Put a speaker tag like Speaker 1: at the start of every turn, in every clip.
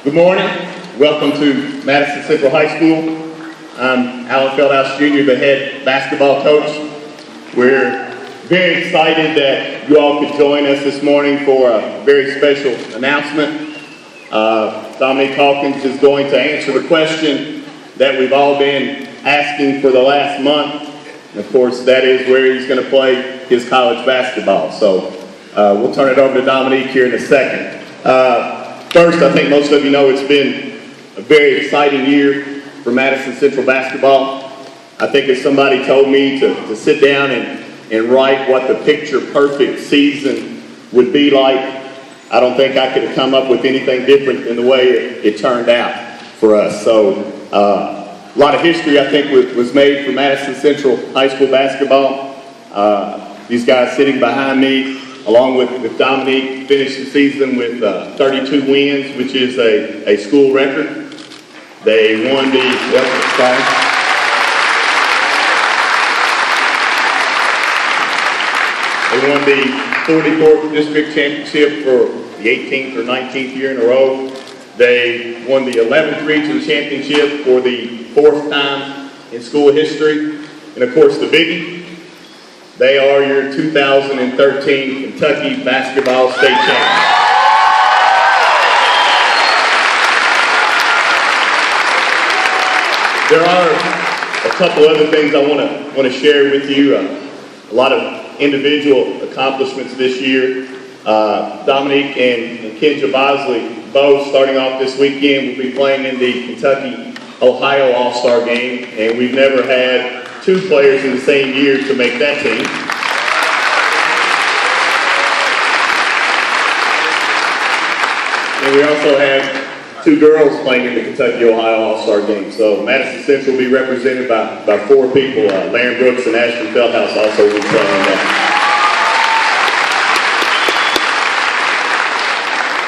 Speaker 1: Good morning. Welcome to Madison Central High School. I'm Alan Feldhouse Jr., the head basketball coach. We're very excited that you all could join us this morning for a very special announcement. Dominique Hawkins is going to answer the question that we've all been asking for the last month. And of course, that is where he's going to play his college basketball. So we'll turn it over to Dominique here in a second. First, I think most of you know it's been a very exciting year for Madison Central basketball. I think if somebody told me to sit down and write what the picture-perfect season would be like, I don't think I could have come up with anything different than the way it turned out for us. So a lot of history, I think, was made for Madison Central High School basketball. These guys sitting behind me, along with Dominique, finished the season with 32 wins, which is a school record. They won the 44th district championship for the 18th or 19th year in a row. They won the 11th region championship for the 4th time in school history. And of course, the biggie, they are your 2013 Kentucky basketball state champions. There are a couple other things I want to share with you. A lot of individual accomplishments this year. Dominique and Kenja Bosley, both starting off this weekend, will be playing in the Kentucky-Ohio All-Star game, and we've never had two players in the same year to make that team. And we also have two girls playing in the Kentucky-Ohio All-Star game. So Madison Central will be represented by four people. Laren Brooks and Ashton Feldhouse also will be playing in that.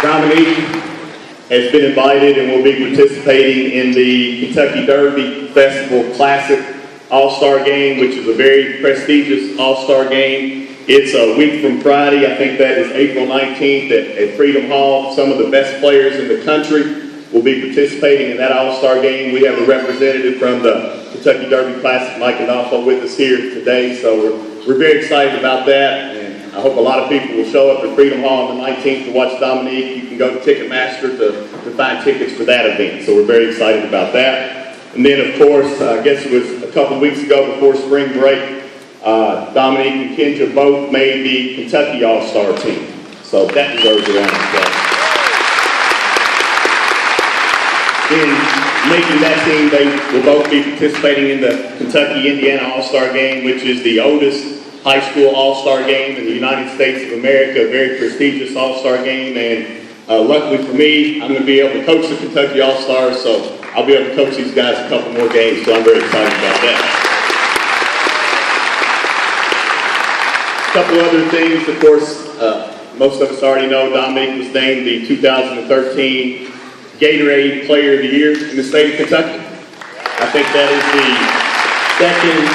Speaker 1: Dominique has been invited and will be participating in the Kentucky Derby Festival Classic All-Star game, which is a very prestigious All-Star game. It's a week from Friday. I think that is April 19th at Freedom Hall. Some of the best players in the country will be participating in that All-Star game. We have a representative from the Kentucky Derby Classic, Mike Adolfo, with us here today. So we're very excited about that. And I hope a lot of people will show up at Freedom Hall on the 19th to watch Dominique. You can go to Ticketmaster to find tickets for that event. So we're very excited about that. And then, of course, I guess it was a couple weeks ago before spring break, Dominique and Kenja both made the Kentucky All-Star team. So that deserves a round of applause. In making that team, they will both be participating in the Kentucky-Indiana All-Star game, which is the oldest high school All-Star game in the United States of America, a very prestigious All-Star game. And luckily for me, I'm going to be able to coach the Kentucky All-Stars, so I'll be able to coach these guys a couple more games, so I'm very excited about that. A couple other things, of course, most of us already know Dominique was named the 2013 Gatorade Player of the Year in the state of Kentucky. I think that is the second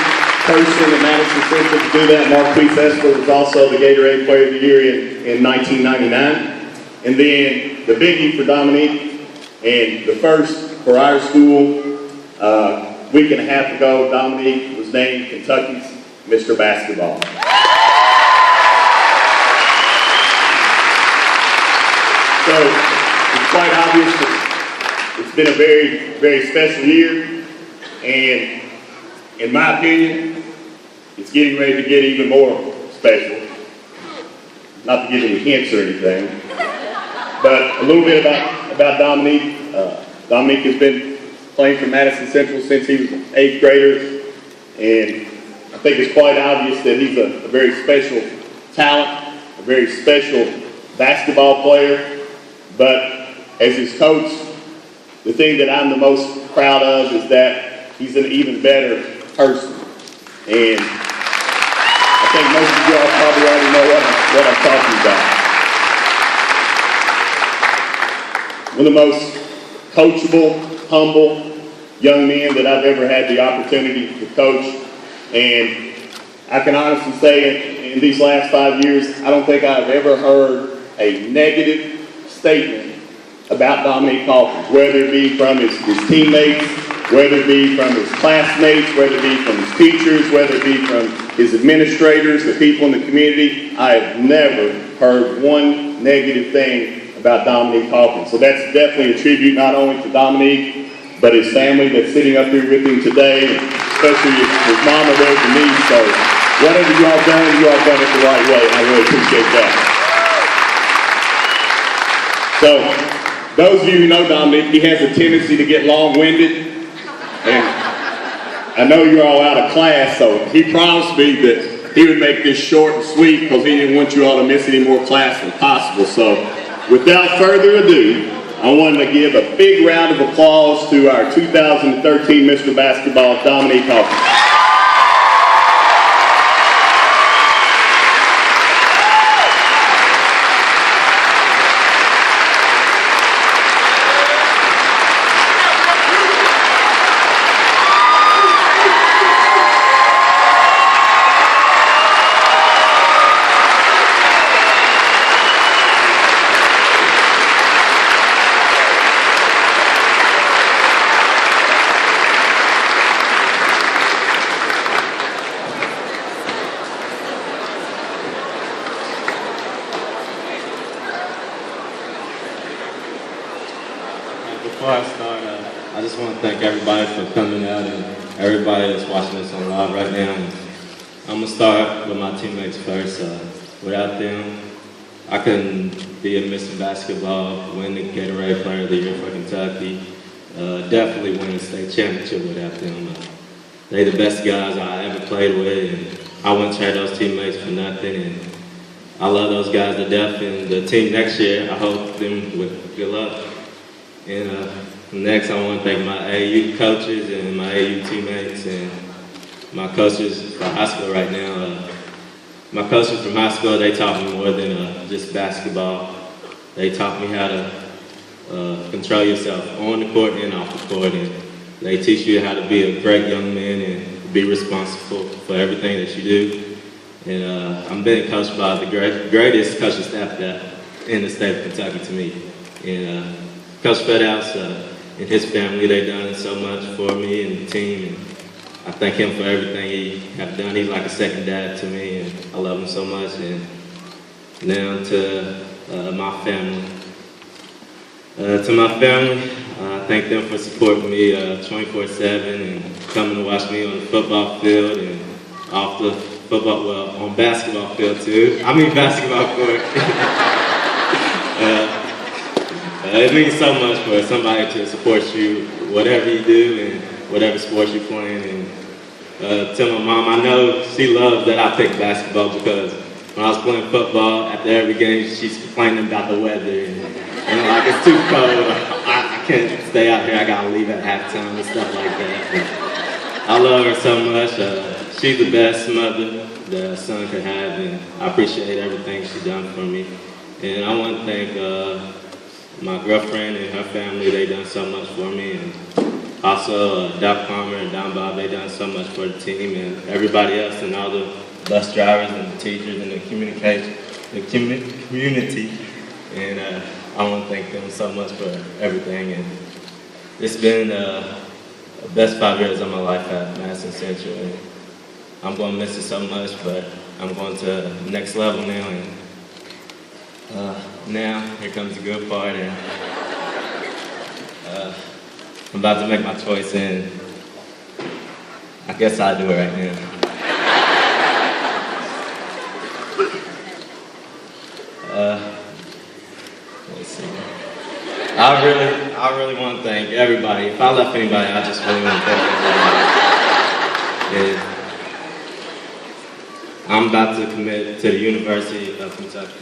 Speaker 1: person in Madison Central to do that. Marquise Esper was also the Gatorade Player of the Year in 1999. And then the biggie for Dominique, and the first for our school, week and a half ago, Dominique was named Kentucky's Mr. Basketball. So it's quite obvious that it's been a very, very special year, and in my opinion, it's getting ready to get even more special. Not to give any hints or anything, but a little bit about Dominique. Dominique has been playing for Madison Central since he was an 8th grader, and I think it's quite obvious that he's a very special talent, a very special basketball player. But as his coach, the thing that I'm the most proud of is that he's an even better person. And I think most of y'all probably already know what I'm talking about. One of the most coachable, humble young men that I've ever had the opportunity to coach. And I can honestly say in these last 5 years, I don't think I've ever heard a negative statement about Dominique Hawkins, whether it be from his teammates, whether it be from his classmates, whether it be from his teachers, whether it be from his administrators, the people in the community. I have never heard one negative thing about Dominique Hawkins. So that's definitely a tribute not only to Dominique, but his family that's sitting up here with him today, especially his mama there, Denise. So whatever you all done it the right way. I really appreciate that. So those of you who know Dominique, he has a tendency to get long-winded. And I know you're all out of class, so he promised me that he would make this short and sweet because he didn't want you all to miss any more class than possible. So without further ado, I wanted to give a big round of applause to our 2013 Mr. Basketball, Dominique Hawkins.
Speaker 2: Before I start, I just want to thank everybody for coming out and everybody that's watching us on live right now. And I'm going to start with my teammates first. Without them, I couldn't be a Mr. Basketball, win the Gatorade Player of the Year for Kentucky, definitely win the state championship without them. They're the best guys I ever played with, and I wouldn't trade those teammates for nothing. And I love those guys to death, and the team next year, I hope them with good luck. And next, I want to thank my AAU coaches and my AAU teammates and my coaches for high school right now. My coaches from high school, they taught me more than just basketball. They taught me how to control yourself on the court and off the court. And they teach you how to be a great young man and be responsible for everything that you do. And I'm being coached by the greatest coaching staff in the state of Kentucky to me. And Coach Fedouse and his family, they've done so much for me and the team. And I thank him for everything he has done. He's like a second dad to me, and I love him so much. And now to my family. To my family, I thank them for supporting me 24/7 and coming to watch me on the football field and off the football, well, on basketball field too. I mean basketball court. It means so much for somebody to support you, whatever you do and whatever sport you're playing. And to my mom, I know she loves that I pick basketball because when I was playing football, after every game, she's complaining about the weather. And like, it's too cold, I can't stay out here, I gotta leave at halftime and stuff like that. But I love her so much. She's the best mother that a son could have, and I appreciate everything she's done for me. And I want to thank my girlfriend and her family. They done so much for me, and also Doc Palmer and Don Bob, they done so much for the team, and everybody else, and all the bus drivers and the teachers and the community. And I want to thank them so much for everything. And it's been the best 5 years of my life at Madison Central, and I'm going to miss it so much, but I'm going to the next level now. And now, here comes the good part, and I'm about to make my choice, and I guess I'll do it right now. Let's see. I really want to thank everybody. If I left anybody, I just really want to thank everybody. And I'm about to commit to the University of Kentucky.